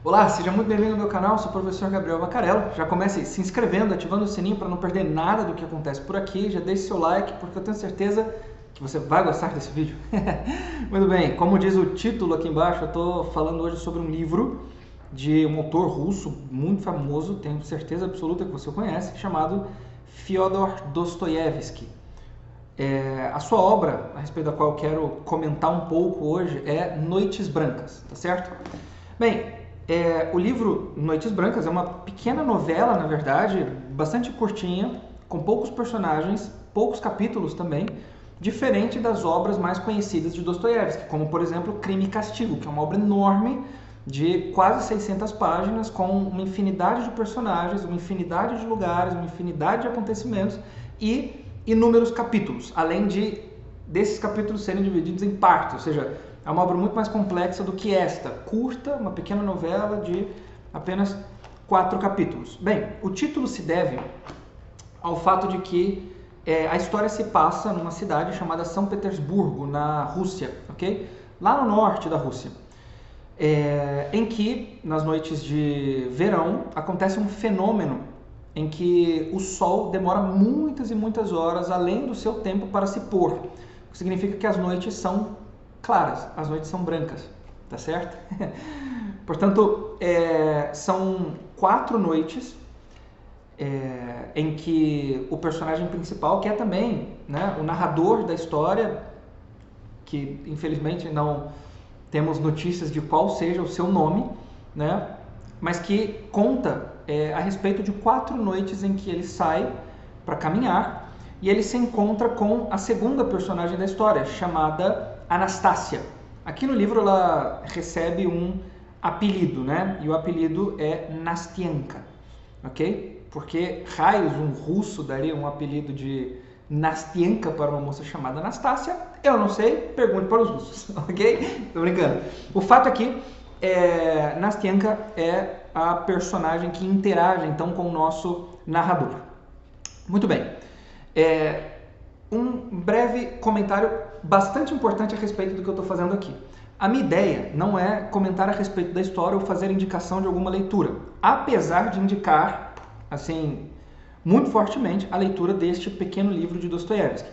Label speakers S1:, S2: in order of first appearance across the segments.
S1: Olá, seja muito bem-vindo ao meu canal, sou o professor Gabriel Bacarello. Já comece se inscrevendo, ativando o sininho para não perder nada do que acontece por aqui. Já deixe seu like, porque eu tenho certeza que você vai gostar desse vídeo. Muito bem, como diz o título aqui embaixo, eu estou falando hoje sobre um livro de um autor russo muito famoso, tenho certeza absoluta que você o conhece, chamado Fyodor Dostoiévski. A sua obra, a respeito da qual eu quero comentar um pouco hoje, é Noites Brancas, tá certo? Bem, o livro Noites Brancas é uma pequena novela, na verdade, bastante curtinha, com poucos personagens, poucos capítulos também, diferente das obras mais conhecidas de Dostoiévski, como, por exemplo, Crime e Castigo, que é uma obra enorme de quase 600 páginas, com uma infinidade de personagens, uma infinidade de lugares, uma infinidade de acontecimentos e inúmeros capítulos, além desses capítulos serem divididos em partes, ou seja, é uma obra muito mais complexa do que esta, curta, uma pequena novela de apenas 4 capítulos. Bem, o título se deve ao fato de que a história se passa numa cidade chamada São Petersburgo, na Rússia, ok? Lá no norte da Rússia, em que, nas noites de verão, acontece um fenômeno em que o sol demora muitas e muitas horas além do seu tempo para se pôr, o que significa que as noites são claras, as noites são brancas, tá certo? Portanto, são 4 noites em que o personagem principal, que é também, né, o narrador da história, que infelizmente não temos notícias de qual seja o seu nome, né, mas que conta a respeito de 4 noites em que ele sai para caminhar e ele se encontra com a segunda personagem da história, chamada Anastácia. Aqui no livro ela recebe um apelido, né? E o apelido é Nastienka, ok? Porque raios um russo daria um apelido de Nastienka para uma moça chamada Anastácia? Eu não sei, pergunte para os russos, ok? Tô brincando. O fato é que Nastienka é a personagem que interage então com o nosso narrador. Muito bem. Um breve comentário bastante importante a respeito do que eu estou fazendo aqui. A minha ideia não é comentar a respeito da história ou fazer indicação de alguma leitura, apesar de indicar, assim, muito fortemente a leitura deste pequeno livro de Dostoiévski.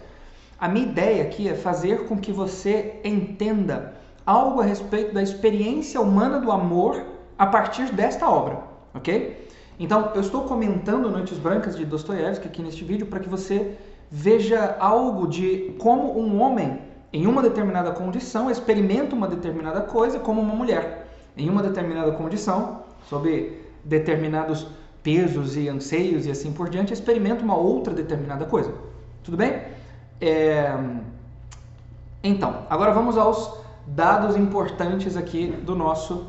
S1: A minha ideia aqui é fazer com que você entenda algo a respeito da experiência humana do amor a partir desta obra, ok? Então, eu estou comentando Noites Brancas de Dostoiévski aqui neste vídeo para que você veja algo de como um homem, em uma determinada condição, experimenta uma determinada coisa como uma mulher. Em uma determinada condição, sob determinados pesos e anseios e assim por diante, experimenta uma outra determinada coisa. Tudo bem? Então, agora vamos aos dados importantes aqui do nosso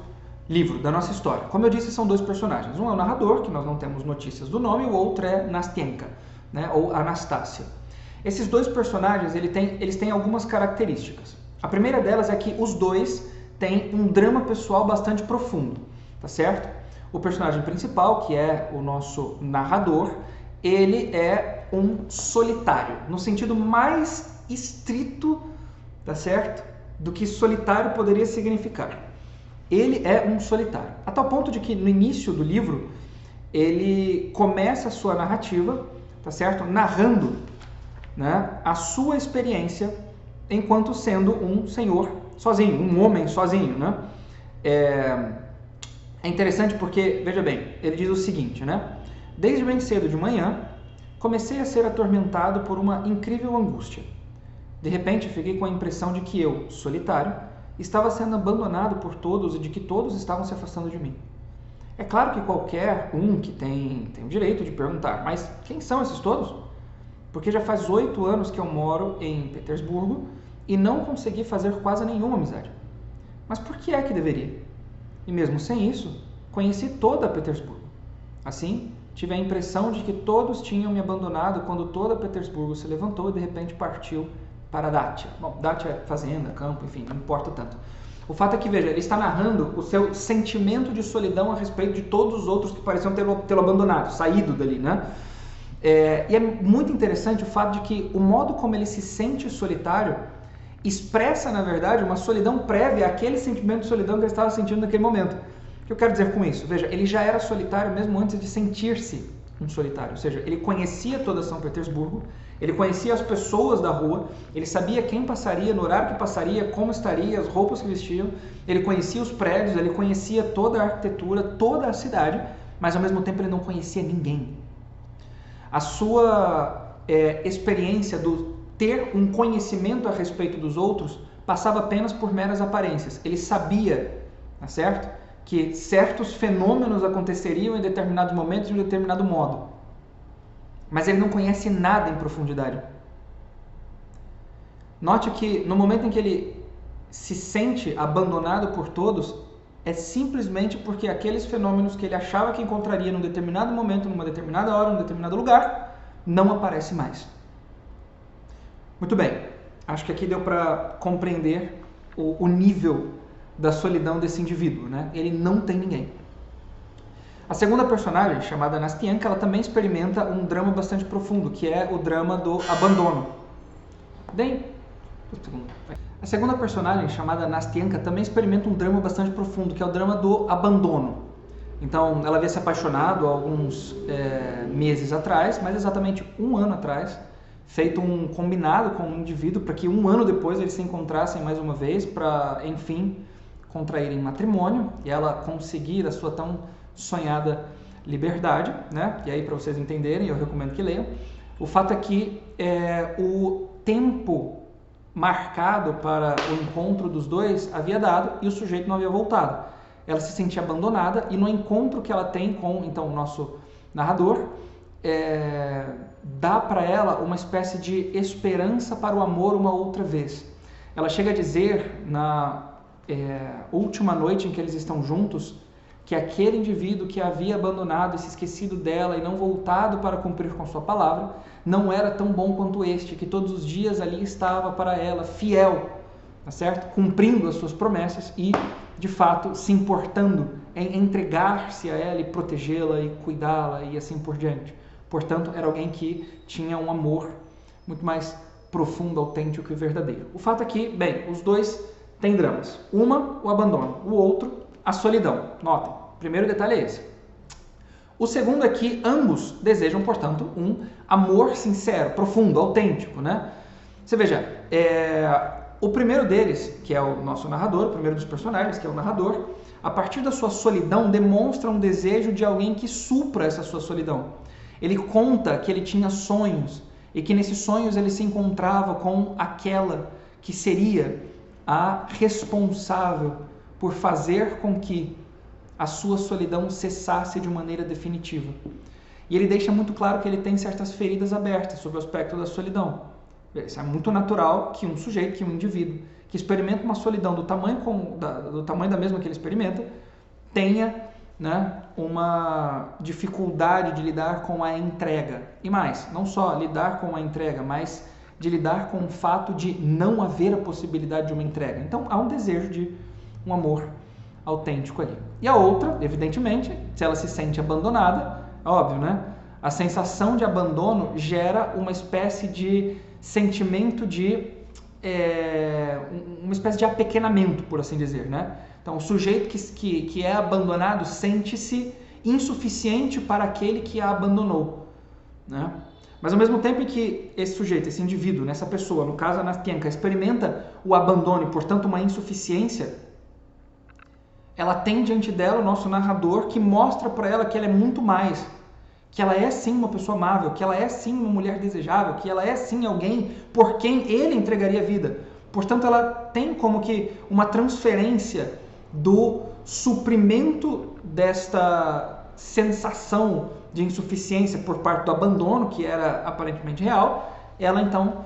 S1: livro, da nossa história. Como eu disse, são 2 personagens. Um é o narrador, que nós não temos notícias do nome, e o outro é Nastienka, né, ou Anastácia. Esses 2 personagens, eles têm algumas características. A primeira delas é que os 2 têm um drama pessoal bastante profundo, tá certo? O personagem principal, que é o nosso narrador, ele é um solitário, no sentido mais estrito, tá certo? Do que solitário poderia significar. Ele é um solitário, a tal ponto de que no início do livro ele começa a sua narrativa, tá certo? Narrando, né, a sua experiência enquanto sendo um senhor sozinho, um homem sozinho, né? É interessante porque, veja bem, ele diz o seguinte, né? Desde bem cedo de manhã, comecei a ser atormentado por uma incrível angústia. De repente, fiquei com a impressão de que eu, solitário, estava sendo abandonado por todos e de que todos estavam se afastando de mim. É claro que qualquer um que tem o direito de perguntar, mas quem são esses todos? Porque já faz 8 anos que eu moro em Petersburgo e não consegui fazer quase nenhuma amizade. Mas por que é que deveria? E mesmo sem isso, conheci toda Petersburgo. Assim, tive a impressão de que todos tinham me abandonado quando toda Petersburgo se levantou e de repente partiu para Datia. Bom, Datia é fazenda, campo, enfim, não importa tanto. O fato é que, veja, ele está narrando o seu sentimento de solidão a respeito de todos os outros que pareciam tê-lo abandonado, saído dali, né? E é muito interessante o fato de que o modo como ele se sente solitário expressa, na verdade, uma solidão prévia àquele sentimento de solidão que ele estava sentindo naquele momento. O que eu quero dizer com isso? Veja, ele já era solitário mesmo antes de sentir-se um solitário. Ou seja, ele conhecia toda São Petersburgo, ele conhecia as pessoas da rua, ele sabia quem passaria, no horário que passaria, como estaria, as roupas que vestiam, ele conhecia os prédios, ele conhecia toda a arquitetura, toda a cidade, mas ao mesmo tempo ele não conhecia ninguém. A sua experiência do ter um conhecimento a respeito dos outros passava apenas por meras aparências. Ele sabia, tá certo? Que certos fenômenos aconteceriam em determinados momentos de um determinado modo. Mas ele não conhece nada em profundidade. Note que no momento em que ele se sente abandonado por todos, é simplesmente porque aqueles fenômenos que ele achava que encontraria num determinado momento, numa determinada hora, num determinado lugar, não aparece mais. Muito bem, acho que aqui deu para compreender o nível da solidão desse indivíduo, né? Ele não tem ninguém. A segunda personagem, chamada Nastianka, ela também experimenta um drama bastante profundo, que é o drama do abandono. A segunda personagem, chamada Nastianka, também experimenta um drama bastante profundo, que é o drama do abandono. Então, ela havia se apaixonado há alguns meses atrás, mas exatamente um ano atrás, feito um combinado com um indivíduo para que um ano depois eles se encontrassem mais uma vez para, enfim, contraírem matrimônio e ela conseguir a sua tão sonhada liberdade, né? E aí, para vocês entenderem, eu recomendo que leiam. O fato é que o tempo marcado para o encontro dos dois havia dado e o sujeito não havia voltado. Ela se sentia abandonada e no encontro que ela tem com, então, o nosso narrador, dá para ela uma espécie de esperança para o amor uma outra vez. Ela chega a dizer, na última noite em que eles estão juntos, que aquele indivíduo que havia abandonado e se esquecido dela e não voltado para cumprir com sua palavra, não era tão bom quanto este, que todos os dias ali estava para ela, fiel, tá certo? Cumprindo as suas promessas e, de fato, se importando em entregar-se a ela e protegê-la e cuidá-la e assim por diante. Portanto, era alguém que tinha um amor muito mais profundo, autêntico e verdadeiro. O fato é que, bem, os dois têm dramas. Uma, o abandono. O outro, a solidão. Notem, o primeiro detalhe é esse. O segundo é que ambos desejam, portanto, um amor sincero, profundo, autêntico, né? Você veja, o primeiro deles, que é o nosso narrador, o primeiro dos personagens, que é o narrador, a partir da sua solidão, demonstra um desejo de alguém que supra essa sua solidão. Ele conta que ele tinha sonhos e que nesses sonhos ele se encontrava com aquela que seria a responsável por fazer com que a sua solidão cessasse de maneira definitiva. E ele deixa muito claro que ele tem certas feridas abertas sobre o aspecto da solidão. Isso é muito natural que um sujeito, que um indivíduo que experimenta uma solidão do tamanho da mesma que ele experimenta, tenha, né, uma dificuldade de lidar com a entrega. E mais, não só lidar com a entrega, mas de lidar com o fato de não haver a possibilidade de uma entrega. Então, há um desejo de um amor autêntico ali. E a outra, evidentemente, se ela se sente abandonada, é óbvio, né? A sensação de abandono gera uma espécie de sentimento de uma espécie de apequenamento, por assim dizer, né? Então, o sujeito que é abandonado sente-se insuficiente para aquele que a abandonou, né? Mas ao mesmo tempo que esse sujeito, esse indivíduo, essa pessoa, no caso a Nastianka, experimenta o abandono e, portanto, uma insuficiência, ela tem diante dela o nosso narrador que mostra para ela que ela é muito mais, que ela é sim uma pessoa amável, que ela é sim uma mulher desejável, que ela é sim alguém por quem ele entregaria a vida. Portanto, ela tem como que uma transferência do suprimento desta sensação de insuficiência por parte do abandono, que era aparentemente real. Ela então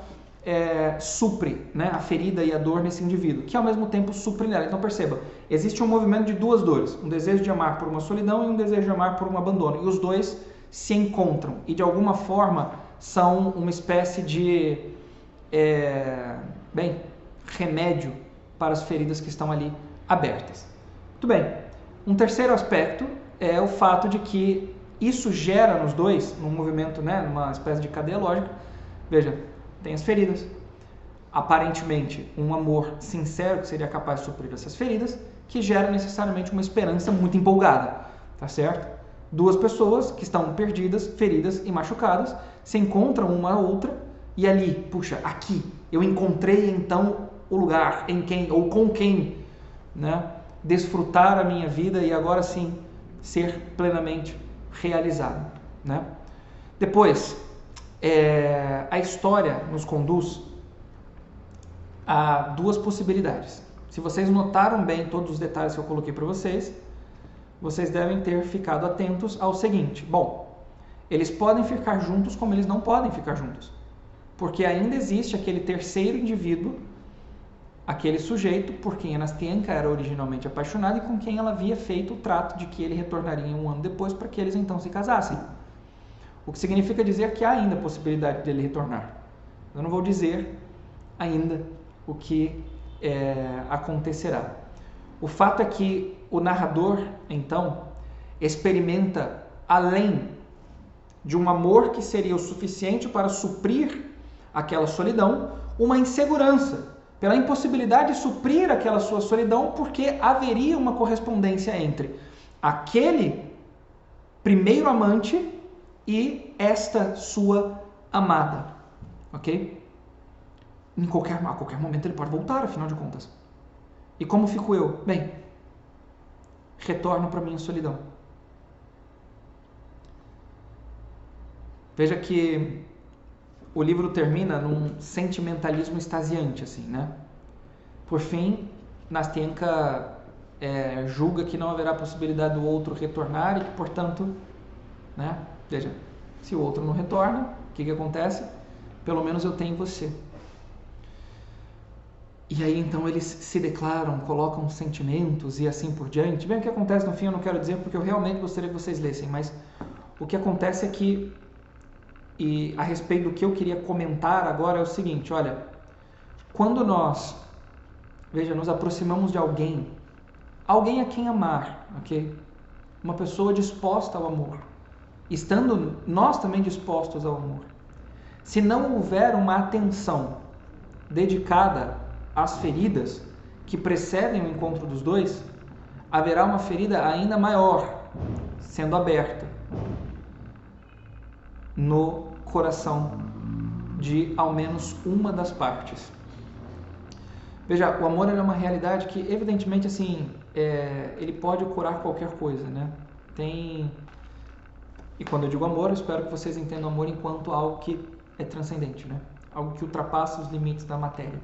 S1: supre, né, a ferida e a dor nesse indivíduo, que ao mesmo tempo supre nela. Então perceba, existe um movimento de duas dores, um desejo de amar por uma solidão e um desejo de amar por um abandono, e os dois se encontram e de alguma forma são uma espécie de remédio para as feridas que estão ali abertas. Muito bem, um terceiro aspecto é o fato de que isso gera nos dois, num movimento, né, numa espécie de cadeia lógica. Veja, tem as feridas, aparentemente um amor sincero que seria capaz de suprir essas feridas, que gera necessariamente uma esperança muito empolgada, tá certo? Duas pessoas que estão perdidas, feridas e machucadas se encontram uma a outra e ali, puxa, aqui eu encontrei então o lugar em quem ou com quem, né, desfrutar a minha vida e agora sim ser plenamente realizado, né? Depois, a história nos conduz a duas possibilidades. Se vocês notaram bem todos os detalhes que eu coloquei para vocês, vocês devem ter ficado atentos ao seguinte: bom, eles podem ficar juntos como eles não podem ficar juntos, porque ainda existe aquele terceiro indivíduo, aquele sujeito por quem a Nastenka era originalmente apaixonada e com quem ela havia feito o trato de que ele retornaria um ano depois para que eles então se casassem. O que significa dizer que há ainda a possibilidade dele retornar. Eu não vou dizer ainda o que acontecerá. O fato é que o narrador, então, experimenta, além de um amor que seria o suficiente para suprir aquela solidão, uma insegurança, pela impossibilidade de suprir aquela sua solidão, porque haveria uma correspondência entre aquele primeiro amante e esta sua amada, ok? A qualquer momento ele pode voltar, afinal de contas. E como fico eu? Bem, retorno para minha solidão. Veja que o livro termina num sentimentalismo extasiante, assim, né? Por fim, Nastenka julga que não haverá possibilidade do outro retornar e que, portanto, né? Veja, se o outro não retorna, o que acontece? Pelo menos eu tenho você. E aí então eles se declaram, colocam sentimentos e assim por diante. Bem, o que acontece no fim eu não quero dizer porque eu realmente gostaria que vocês lessem, mas o que acontece é que, e a respeito do que eu queria comentar agora é o seguinte: olha, quando nós, veja, nos aproximamos de alguém a quem amar, ok? Uma pessoa disposta ao amor, estando nós também dispostos ao amor, se não houver uma atenção dedicada às feridas que precedem o encontro dos dois, haverá uma ferida ainda maior sendo aberta no coração de ao menos uma das partes. Veja, o amor é uma realidade que, evidentemente, assim, ele pode curar qualquer coisa, né? E quando eu digo amor, eu espero que vocês entendam amor enquanto algo que é transcendente, né? Algo que ultrapassa os limites da matéria,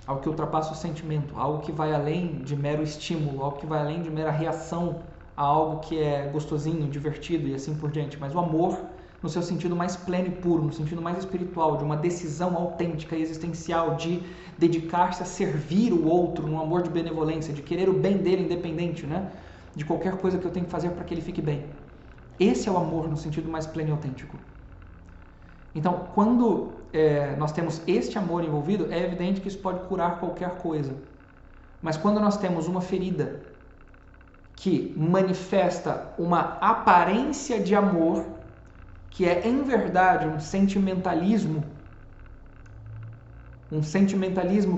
S1: algo que ultrapassa o sentimento, algo que vai além de mero estímulo, algo que vai além de mera reação a algo que é gostosinho, divertido e assim por diante. Mas o amor, no seu sentido mais pleno e puro, no sentido mais espiritual, de uma decisão autêntica e existencial de dedicar-se a servir o outro, num amor de benevolência, de querer o bem dele independente, né? De qualquer coisa que eu tenho que fazer para que ele fique bem. Esse é o amor no sentido mais pleno e autêntico. Então, quando nós temos este amor envolvido, é evidente que isso pode curar qualquer coisa. Mas quando nós temos uma ferida que manifesta uma aparência de amor, que é em verdade um sentimentalismo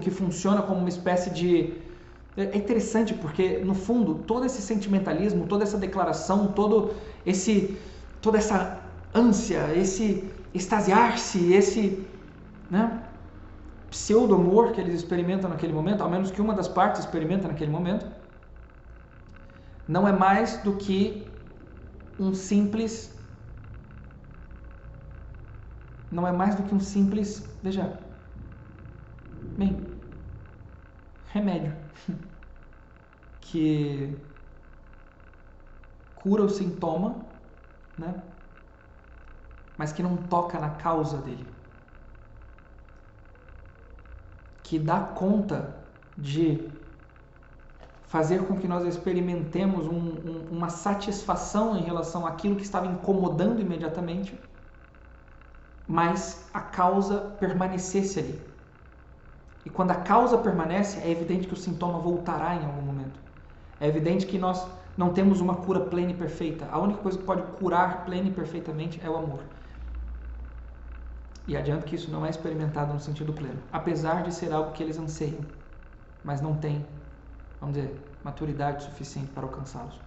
S1: que funciona como uma espécie de... É interessante porque, no fundo, todo esse sentimentalismo, toda essa declaração, toda essa ânsia, esse extasiar-se, esse, né, pseudo-amor que eles experimentam naquele momento, ao menos que uma das partes experimenta naquele momento, não é mais do que um simples... veja, bem, remédio que cura o sintoma, né? Mas que não toca na causa dele, que dá conta de fazer com que nós experimentemos uma satisfação em relação àquilo que estava incomodando imediatamente, mas a causa permanecesse ali. E quando a causa permanece, é evidente que o sintoma voltará em algum momento. É evidente que nós não temos uma cura plena e perfeita. A única coisa que pode curar plena e perfeitamente é o amor. E adianto que isso não é experimentado no sentido pleno, apesar de ser algo que eles anseiam, mas não tem vamos dizer, maturidade suficiente para alcançá-los.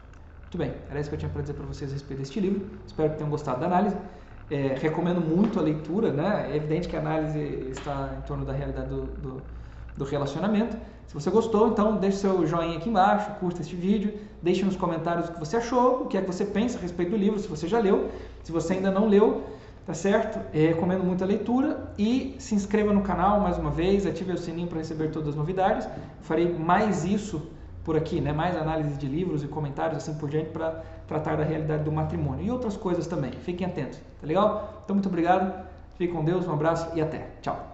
S1: Muito bem, era isso que eu tinha para dizer para vocês a respeito deste livro. Espero que tenham gostado da análise. Recomendo muito a leitura, né? É evidente que a análise está em torno da realidade do relacionamento. Se você gostou, então deixe seu joinha aqui embaixo, curta este vídeo, deixe nos comentários o que você achou, o que é que você pensa a respeito do livro, se você já leu, se você ainda não leu, tá certo? Recomendo muito a leitura e se inscreva no canal mais uma vez, ative o sininho para receber todas as novidades. Farei mais isso por aqui, né? Mais análise de livros e comentários assim por diante para tratar da realidade do matrimônio e outras coisas também. Fiquem atentos, tá legal? Então muito obrigado, fique com Deus, um abraço e até. Tchau!